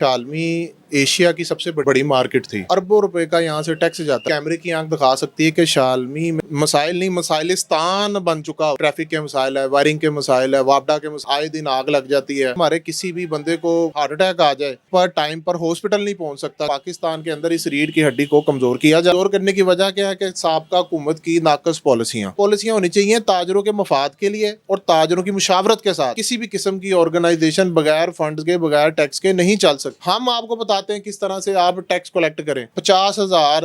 Shalmi Asia की सबसे बड़ी मार्केट थी। अरबों रुपए का यहाँ से टैक्स जाता है। कैमरे की आंख दिखा सकती है कि शालमी में मसाइल नहीं, मसाइलिस्तान बन चुका। ट्रैफिक के मसाइल है, वायरिंग के मसाइल है, वापडा के मसाइल, आए दिन आग लग जाती है। हमारे किसी भी बंदे को हार्ट अटैक आ जाए पर टाइम पर हॉस्पिटल नहीं पहुंच सकता। पाकिस्तान के अंदर इस रीढ़ की हड्डी को कमजोर किया जाए। कमजोर करने की वजह क्या है कि साबका हुकूमत की नाकस पॉलिसियां होनी चाहिए ताजरों के मफाद के लिए और ताजरों की मुशावरत के साथ। किसी भी किस्म की ऑर्गेनाइजेशन बगैर फंड के, बगैर टैक्स के नहीं चल सकती। हम आपको बताते हैं किस तरह से आप टैक्स कलेक्ट करें। 50,000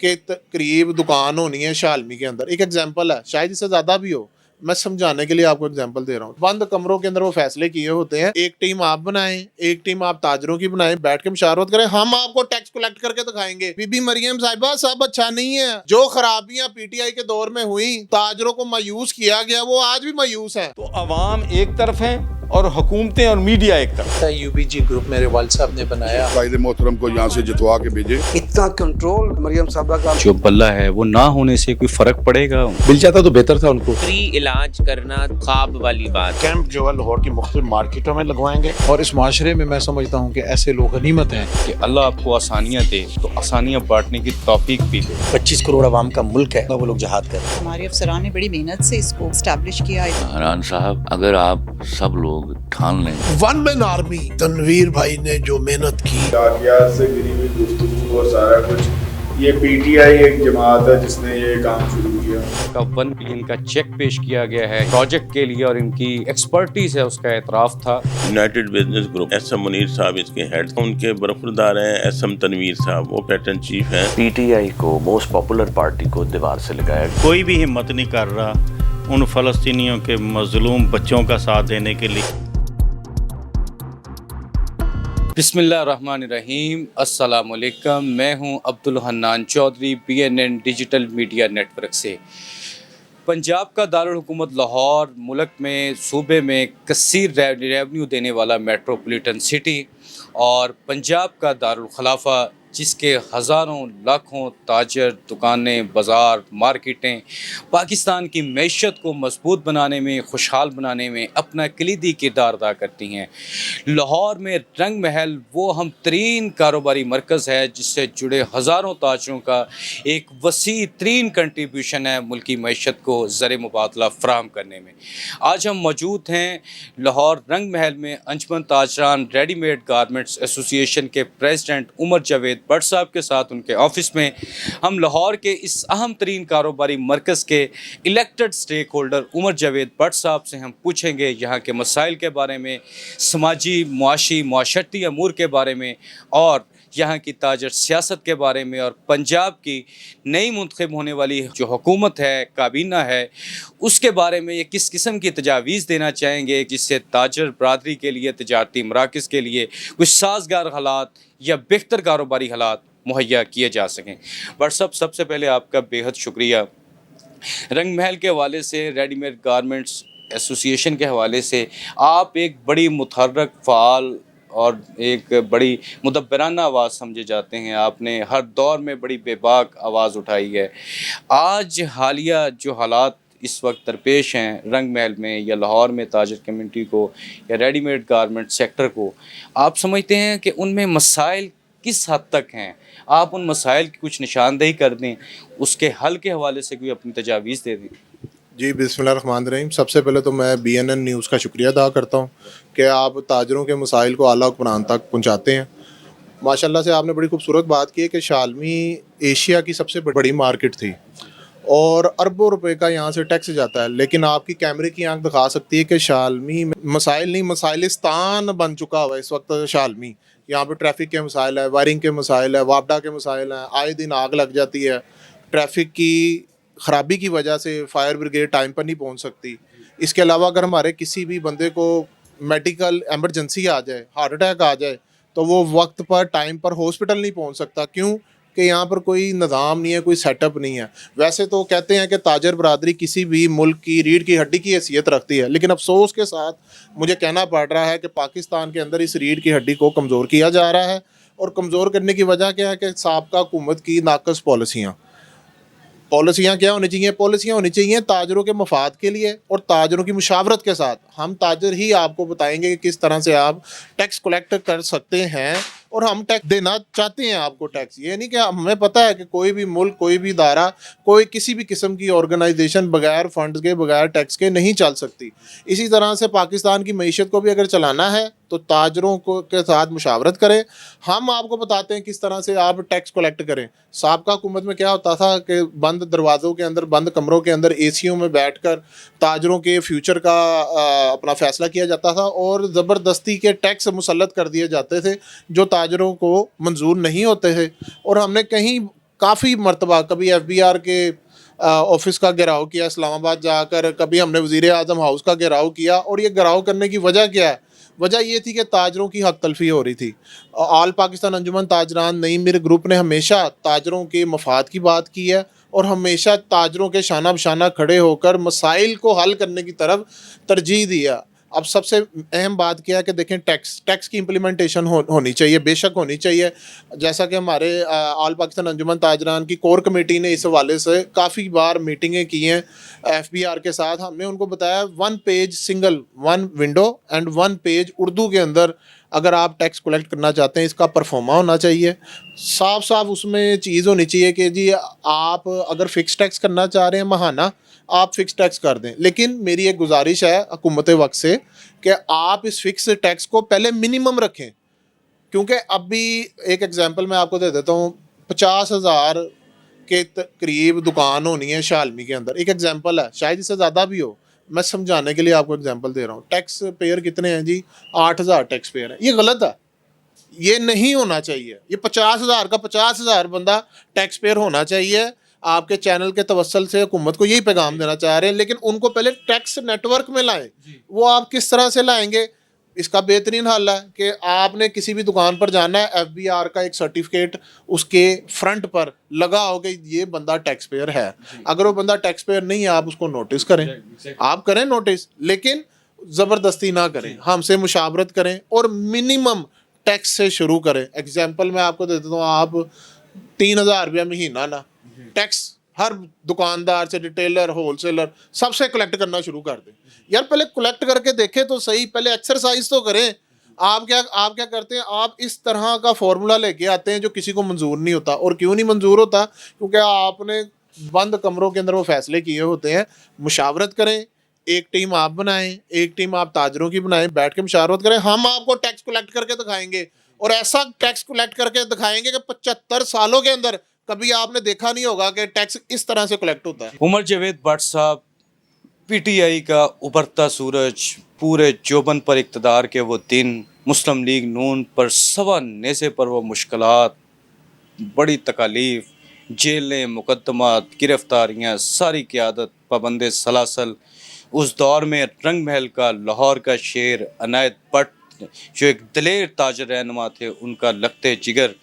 के करीब दुकान होनी है शालमी के अंदर। एक एग्जांपल है, शायद इससे ज्यादा भी हो, मैं समझाने के लिए आपको एग्जांपल दे रहा हूँ। बंद कमरों के अंदर वो फैसले किए होते हैं। एक टीम आप बनाएं, एक टीम आप ताजरों की बनाएं, बैठ के मुशावरत करें। हम आपको टैक्स कलेक्ट करके दिखाएंगे। बीबी मरियम साहिबा सब अच्छा नहीं है। जो खराबियां पीटीआई के दौर में हुई, ताजरों को मायूस किया गया, वो आज भी मायूस है। तो अवाम एक तरफ है और हुकूमतें और मीडिया एक तरफ। यूबीजी ग्रुप मेरे वालिद साहब ने बनाया। कायदे मोहतरम को यहाँ से जितवा के भेजे। इतना कंट्रोल मरियम साहबा का जो बल्ला है वो ना होने से कोई फर्क पड़ेगा? मिल जाता तो बेहतर था उनको। फ्री इलाज करना ख्वाब वाली बात। कैंप जो है लाहौर की मुख्तलिफ मार्केटों में लगवाएंगे और इस माशरे में मैं समझता हूँ कि ऐसे लोग गनीमत हैं कि अल्लाह आपको आसानियाँ दे तो आसानियाँ बांटने की तौफीक भी दे। 25 करोड़ आवाम का मुल्क है, वो लोग जहाद करें। हमारे अफसरान ने बड़ी मेहनत से इसको एस्टैब्लिश किया। इमरान साहब, अगर आप सब लोग ठान लें, वन मैन आर्मी, तनवीर भाई ने जो मेहनत की, से गिरी हुई गुफ्तगू और सारा कुछ, ये पीटीआई एक जमात है जिसने ये काम शुरू किया। का 1 बिलियन का चेक पेश किया गया है प्रोजेक्ट के लिए और इनकी एक्सपर्टीज है उसका एतराफ था। United business group SM Munir sahab इसके हेड, उनके बरखुरदार हैं एसएम तनवीर साहब, वो पैटर्न चीफ हैं। पीटीआई को, मोस्ट पॉपुलर पार्टी को दीवार से लगाया। कोई भी हिम्मत नहीं कर रहा उन फलस्तीनियों के मजलूम बच्चों का साथ देने के लिए। बिस्मिल्लाहिर्रहमानिर्रहीम, अस्सलामुअलैकुम। मैं हूं Abdul Hannan Chaudhry, BNN digital media network से। पंजाब का दारुल हुकूमत लाहौर मुल्क में, सूबे में कसीर रेवेन्यू देने वाला मेट्रोपॉलिटन सिटी और पंजाब का दारुल खलाफा जिसके हज़ारों लाखों ताजर, दुकानें, बाज़ार, मार्केटें पाकिस्तान की मैशत को मजबूत बनाने में, खुशहाल बनाने में अपना कलीदी किरदार अदा करती हैं। लाहौर में रंग महल वो अहम तरीन कारोबारी मरकज़ है जिससे जुड़े हज़ारों ताजरों का एक वसी तरीन कंट्रीब्यूशन है मुल्की मैशत को ज़र मुबादला फ़राहम करने में। आज हम मौजूद हैं लाहौर रंग महल में अंजुमन ताजरान रेडीमेड गारमेंट्स एसोसिएशन के प्रेसिडेंट उमर जावेद भट्ट साहब के साथ उनके ऑफिस में। हम लाहौर के इस अहम तरीन कारोबारी मरकज़ के elected stakeholder Umar Javed Bhatt sahab से हम पूछेंगे यहाँ के मसाइल के बारे में, समाजी, मुआशी, मुआशरती अमूर के बारे में और यहाँ की ताजर सियासत के बारे में और पंजाब की नई मुंतखब होने वाली जो हुकूमत है, काबीना है, उसके बारे में ये किस किस्म की तजावीज़ देना चाहेंगे जिससे ताजर बरादरी के लिए, तजारती मराकज़ के लिए कुछ साजगार हालात या बेहतर कारोबारी हालात मुहैया किए जा सकें। बट सबसे पहले आपका बेहद शुक्रिया। रंग महल के हवाले से, रेडीमेड गारमेंट्स एसोसिएशन के हवाले से आप एक बड़ी मुतहर्रक, फ़ाल और एक बड़ी मुदब्बराना आवाज़ समझे जाते हैं। आपने हर दौर में बड़ी बेबाक आवाज़ उठाई है। आज हालिया जो हालात इस वक्त दरपेश हैं रंग महल में या लाहौर में ताजर कम्युनिटी को या रेडीमेड गारमेंट सेक्टर को, आप समझते हैं कि उनमें मसाइल किस हद तक हैं? आप उन मसाइल की कुछ निशानदेही कर दें, उसके हल के हवाले से कोई अपनी तजावीज़ दे दें। जी, बिस्मिल्लाहिर्रहमानिर्रहीम। सबसे पहले तो मैं BNN न्यूज़ का शुक्रिया अदा करता हूँ कि आप ताजरों के मसाइल को आला हुक्मरान तक पहुँचाते हैं। माशाल्लाह से आपने बड़ी खूबसूरत बात की है कि शालमी एशिया की सबसे बड़ी मार्केट थी और अरबों रुपए का यहाँ से टैक्स जाता है। लेकिन आपकी कैमरे की आंख दिखा सकती है कि शालमी में मसाइल नहीं, मसाइलिस्तान बन चुका हुआ है इस वक्त शालमी। यहाँ पे ट्रैफिक के मसाइल है, वायरिंग के मसाइल है, वापडा के मसाइल हैं, आए दिन आग लग जाती है। ट्रैफिक की ख़राबी की वजह से फायर ब्रिगेड टाइम पर नहीं पहुँच सकती। इसके अलावा अगर हमारे किसी भी बंदे को मेडिकल एमरजेंसी आ जाए, हार्ट अटैक आ जाए, तो वो वक्त पर, टाइम पर हॉस्पिटल नहीं पहुँच सकता। क्यों? कि यहाँ पर कोई निज़ाम नहीं है, कोई सेटअप नहीं है। वैसे तो कहते हैं कि ताजर बरादरी किसी भी मुल्क की रीढ़ की हड्डी की हैसियत रखती है, लेकिन अफसोस के साथ मुझे कहना पड़ रहा है कि पाकिस्तान के अंदर इस रीढ़ की हड्डी को कमज़ोर किया जा रहा है। और कमज़ोर करने की वजह क्या है कि साबका हुकूमत की नाकस पॉलिसियाँ पॉलिसियाँ क्या होनी चाहिए? पॉलिसियाँ होनी चाहिए ताजरों के मफाद के लिए और ताजरों की मुशावरत के साथ। हम ताजर ही आपको बताएंगे कि किस तरह से आप टैक्स कलेक्ट कर सकते हैं, और हम टैक्स देना चाहते हैं आपको टैक्स। ये नहीं कि हमें पता है कि कोई भी मुल्क, कोई भी इदारा, कोई किसी भी किस्म की ऑर्गेनाइजेशन बगैर फंड्स के, बगैर टैक्स के नहीं चल सकती। इसी तरह से पाकिस्तान की मईशत को भी अगर चलाना है तो ताजरों को के साथ मुशावरत करें। हम आपको बताते हैं किस तरह से आप टैक्स कलेक्ट करें। साबका हुकूमत में क्या होता था कि बंद दरवाज़ों के अंदर, बंद कमरों के अंदर एसीओं में बैठकर ताजरों के फ्यूचर का अपना फ़ैसला किया जाता था और ज़बरदस्ती के टैक्स मुसल्लत कर दिए जाते थे जो ताजरों को मंजूर नहीं होते थे। और हमने कहीं काफ़ी मरतबा कभी FBR के ऑफिस का घेराव किया इस्लामाबाद जाकर, कभी हमने वज़ीर आज़म हाउस का घेराव किया। और ये घेराव करने की वजह क्या है? वजह ये थी कि ताजरों की हक तलफी हो रही थी। ऑल पाकिस्तान अंजुमन ताजरान नई मीर ग्रुप ने हमेशा ताजरों के मफाद की बात की है और हमेशा ताजरों के शाना बशाना खड़े होकर मसाइल को हल करने की तरफ तरजीह दिया। अब सबसे अहम बात क्या है कि देखें, टैक्स की इम्प्लीमेंटेशन होनी चाहिए, बेशक होनी चाहिए। जैसा कि हमारे ऑल पाकिस्तान अंजुमन ताजरान की कोर कमेटी ने इस हवाले से काफ़ी बार मीटिंगें की हैं FBR के साथ। हमने उनको बताया 1 page single, 1 window and 1 page Urdu के अंदर अगर आप टैक्स कलेक्ट करना चाहते हैं, इसका परफॉर्मा होना चाहिए। साफ साफ उसमें चीज़ होनी चाहिए कि जी आप अगर फ़िक्स टैक्स करना चाह रहे हैं महाना, आप फ़िक्स टैक्स कर दें। लेकिन मेरी एक गुजारिश है हुकूमत वक्त से कि आप इस फ़िक्स टैक्स को पहले मिनिमम रखें, क्योंकि अभी एक एग्जांपल मैं आपको दे देता हूँ। 50,000 के करीब दुकान होनी है शालमी के अंदर, एक एग्जांपल है, शायद इससे ज़्यादा भी हो, मैं समझाने के लिए आपको एग्जांपल दे रहा हूँ। टैक्स पेयर कितने हैं जी? 8,000 टैक्स पेयर है। ये गलत है, ये नहीं होना चाहिए। ये 50,000 का 50,000 बंदा टैक्स पेयर होना चाहिए। आपके चैनल के तवस्सल से हुकूमत को यही पैगाम देना चाह रहे हैं, लेकिन उनको पहले टैक्स नेटवर्क में लाएं। वो आप किस तरह से लाएंगे? इसका बेहतरीन हल है कि आपने किसी भी दुकान पर जाना है, FBR का एक सर्टिफिकेट उसके फ्रंट पर लगा हो कि ये बंदा टैक्स पेयर है। अगर वो बंदा टैक्स पेयर नहीं है, आप उसको नोटिस करें, आप करें नोटिस, लेकिन ज़बरदस्ती ना करें, हमसे मुशावरत करें और मिनिमम टैक्स से शुरू करें। एग्जाम्पल मैं आपको दे देता हूँ, आप 3,000 रुपया महीना ना टैक्स हर दुकानदार से, रिटेलर, होलसेलर, सबसे कलेक्ट करना शुरू कर दें। यार पहले कलेक्ट करके देखें तो सही, पहले एक्सरसाइज तो करें। आप क्या करते हैं? आप इस तरह का फॉर्मूला लेके आते हैं जो किसी को मंजूर नहीं होता। और क्यों नहीं मंजूर होता? क्योंकि आपने बंद कमरों के अंदर वो फैसले किए होते हैं। मुशावरत करें, एक टीम आप बनाएं, एक टीम आप ताजरों की बनाएं, बैठ के मुशावरत करें। हम आपको टैक्स कलेक्ट करके दिखाएंगे और ऐसा टैक्स कलेक्ट करके दिखाएंगे कि 75 सालों के अंदर कभी आपने देखा नहीं होगा कि टैक्स इस तरह से कलेक्ट होता है। उमर जावेद भट्ट साहब, PTI का उभरता सूरज, पूरे जोबन पर इक़्तिदार के वो दिन, मुस्लिम लीग नून पर सवा नेज़े पर वो मुश्किलात, बड़ी तकालीफ, जेलें, मुकदमात, गिरफ्तारियाँ, सारी क़यादत पाबंद सलासल। उस दौर में रंग महल का, लाहौर का शेर अनायत भट्ट जो एक दलेर ताजर रहनुमा थे, उनका लगते जिगर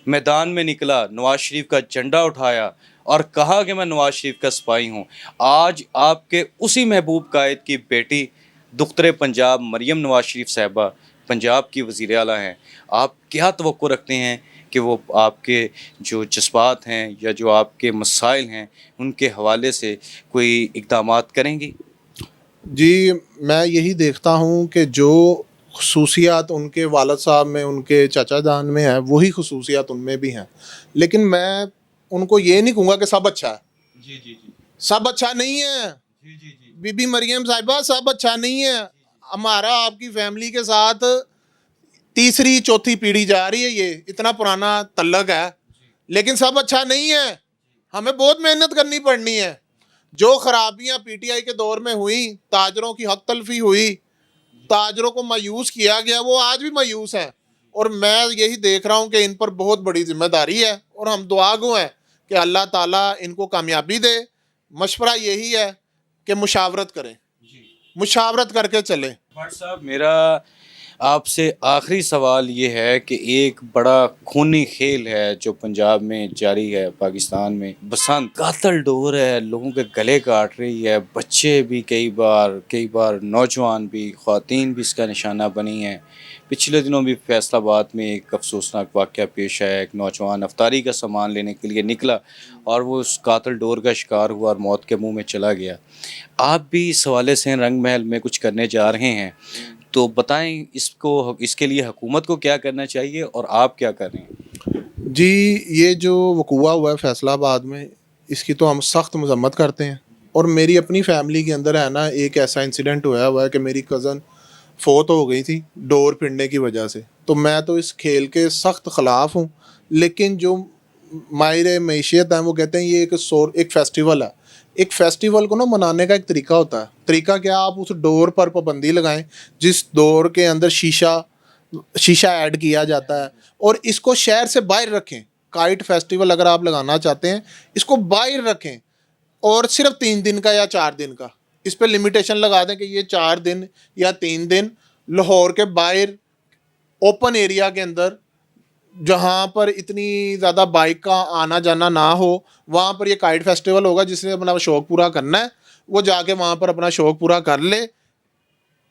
मैदान में निकला, नवाज शरीफ का झंडा उठाया और कहा कि मैं नवाज शरीफ का सिपाही हूँ। आज आपके उसी महबूब कायद की बेटी दुख्तरे पंजाब मरियम नवाज शरीफ साहिबा पंजाब की वज़ीर आला हैं। आप क्या तवक्को रखते हैं कि वो आपके जो जज्बात हैं या जो आपके मसाइल हैं उनके हवाले से कोई इक़दामात करेंगी? जी, मैं यही देखता हूँ कि जो खसूसियात उनके वालिद साहब में, उनके चाचा जान में है, वही खसूसियात उनमें भी हैं। लेकिन मैं उनको ये नहीं कहूँगा कि सब अच्छा है। जी। सब अच्छा नहीं है। जी। बीबी मरियम साहिबा, सब अच्छा नहीं है। हमारा आपकी फैमिली के साथ तीसरी चौथी पीढ़ी जा रही है, ये इतना पुराना तल्लक है, लेकिन सब अच्छा नहीं है। हमें बहुत मेहनत करनी पड़नी है। जो खराबियाँ PTI के दौर में हुई, ताजरों की हक तलफी हुई, ताजरों को मायूस किया गया, वो आज भी मायूस हैं। और मैं यही देख रहा हूँ कि इन पर बहुत बड़ी जिम्मेदारी है और हम दुआ गो हैं कि अल्लाह ताला इनको कामयाबी दे। मशवरा यही है कि मुशावरत करें, मुशावरत करके चलें। भट्ट साहब, मेरा आपसे आखिरी सवाल ये है कि एक बड़ा खूनी खेल है जो पंजाब में जारी है, पाकिस्तान में बसंत कातल डोर है, लोगों के गले काट रही है, बच्चे भी कई बार नौजवान भी, ख़वातीन भी इसका निशाना बनी हैं। पिछले दिनों भी फैसलाबाद में एक अफसोसनाक वाक़या पेश आया। एक नौजवान अफ्तारी का सामान लेने के लिए निकला और वो उस कातिल डोर का शिकार हुआ और मौत के मुंह में चला गया। आप भी इस हवाले से रंग महल में कुछ करने जा रहे हैं, तो बताएं इसके लिए हुकूमत को क्या करना चाहिए और आप क्या कर रहे हैं? जी, ये जो वक़ूआ हुआ है फैसलाबाद में, इसकी तो हम सख्त मज़म्मत करते हैं। और मेरी अपनी फैमिली के अंदर है ना, एक ऐसा इंसिडेंट हुआ है कि मेरी कज़न फोत हो गई थी डोर पिटने की वजह से। तो मैं तो इस खेल के सख्त ख़िलाफ़ हूँ, लेकिन जो माहिर मईशियत हैं वो कहते हैं ये एक फ़ेस्टिवल है। एक फ़ेस्टिवल को ना मनाने का एक तरीका होता है। तरीका क्या, आप उस डोर पर पाबंदी लगाएं जिस डोर के अंदर शीशा ऐड किया जाता है, और इसको शहर से बाहर रखें। काइट फेस्टिवल अगर आप लगाना चाहते हैं, इसको बाहर रखें और सिर्फ 3 दिन का या 4 दिन का इस पर लिमिटेशन लगा दें कि ये 4 दिन या 3 दिन लाहौर के बाहर ओपन एरिया के अंदर, जहाँ पर इतनी ज़्यादा बाइक का आना जाना ना हो, वहाँ पर ये काइट फेस्टिवल होगा। जिसने अपना शौक़ पूरा करना है वो जाके वहाँ पर अपना शौक़ पूरा कर ले।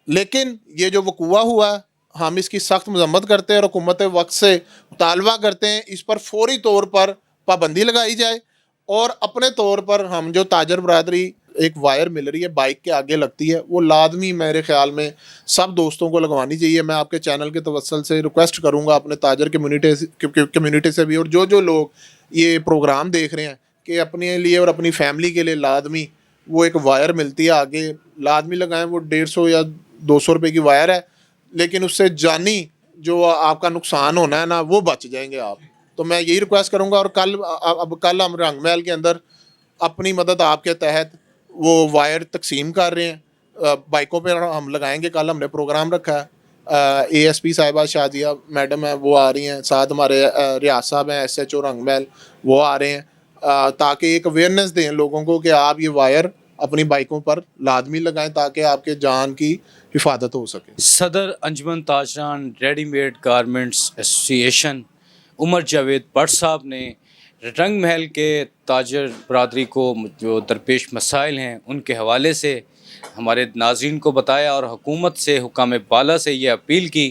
लेकिन ये जो वक़ूआ हुआ है, हम इसकी सख्त मज़म्मत करते हैं और हुकूमत वक्त से मुतालबा करते हैं इस पर फौरी तौर पर पाबंदी लगाई जाए। और अपने तौर पर हम जो ताजर बरादरी एक वायर मिल रही है बाइक के आगे लगती है, वो लाजमी मेरे ख़्याल में सब दोस्तों को लगवानी चाहिए। मैं आपके चैनल के तवस्सुल से रिक्वेस्ट करूँगा अपने ताजर कम्युनिटी से भी, और जो लोग ये प्रोग्राम देख रहे हैं, कि अपने लिए और अपनी फैमिली के लिए लाजमी वो एक वायर मिलती है आगे, लाजमी लगाएं। वो 150 या 200 रुपये की वायर है, लेकिन उससे जानी जो आपका नुकसान होना है ना, वो बच जाएंगे आप। तो मैं यही रिक्वेस्ट करूंगा। और कल हम रंग महल के अंदर अपनी मदद आपके तहत वो वायर तकसीम कर रहे हैं, बाइकों पे हम लगाएंगे। कल हमने प्रोग्राम रखा है, ASP साहिबा शाजिया मैडम है वो आ रही हैं, साथ हमारे रियाज साहब हैं SHO रंग महल वो आ रहे हैं, ताकि एक अवेयरनेस दें लोगों को कि आप ये वायर अपनी बाइकों पर लाजमी लगाएं ताकि आपके जान की हिफाजत हो सके। सदर अंजुमन ताजरान readymade garments association Umar Javed Bhatt साहब ने रंग महल के ताजर बरादरी को जो दरपेश मसाइल हैं उनके हवाले से हमारे नाज़रीन को बताया और हुकूमत से, हुकाम बाला से ये अपील की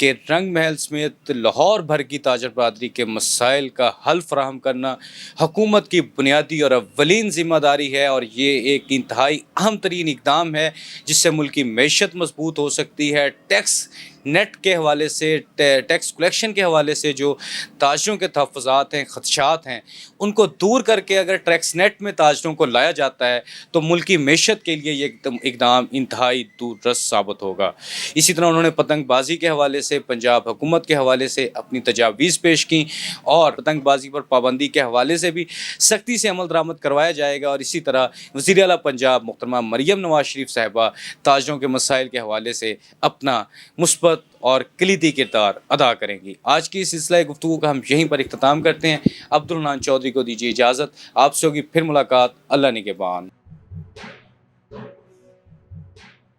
कि रंग महल समेत लाहौर भर की ताजर बरादरी के मसाइल का हल फराहम करना हुकूमत की बुनियादी और अव्वलीन ज़िम्मेदारी है। और ये एक इंतहाई अहम तरीन इक़दाम है जिससे मुल्क की मैशत मजबूत हो सकती है। टैक्स नेट के हवाले से, टैक्स कलेक्शन के हवाले से जो ताजरों के तहफ़्फ़ुज़ात हैं, ख़दशात हैं, उनको दूर करके अगर टैक्स नेट में ताजरों को लाया जाता है तो मुल्क की मैशत के लिए ये इक़दाम इंतहाई दूररस साबित होगा। इसी तरह उन्होंने पतंगबाजी के हवाले से, पंजाब हुकूमत के हवाले से अपनी तजावीज़ पेश की और पतंगबाजी पर पाबंदी के हवाले से भी सख्ती से अमल दरामद करवाया जाएगा। और इसी तरह वज़ीर आला पंजाब मोहतरमा मरियम नवाज शरीफ साहिबा ताजरों के मसाइल के हवाले से अपना मुस्बत और कलीदी किरदार अदा करेंगी। आज की इस सिलसिला गुफ्तगू का हम यहीं पर इख्तिताम करते हैं। अब्दुल हन्नान चौधरी को दीजिए इजाज़त। आपसे होगी फिर मुलाकात। अल्लाह निगहबान।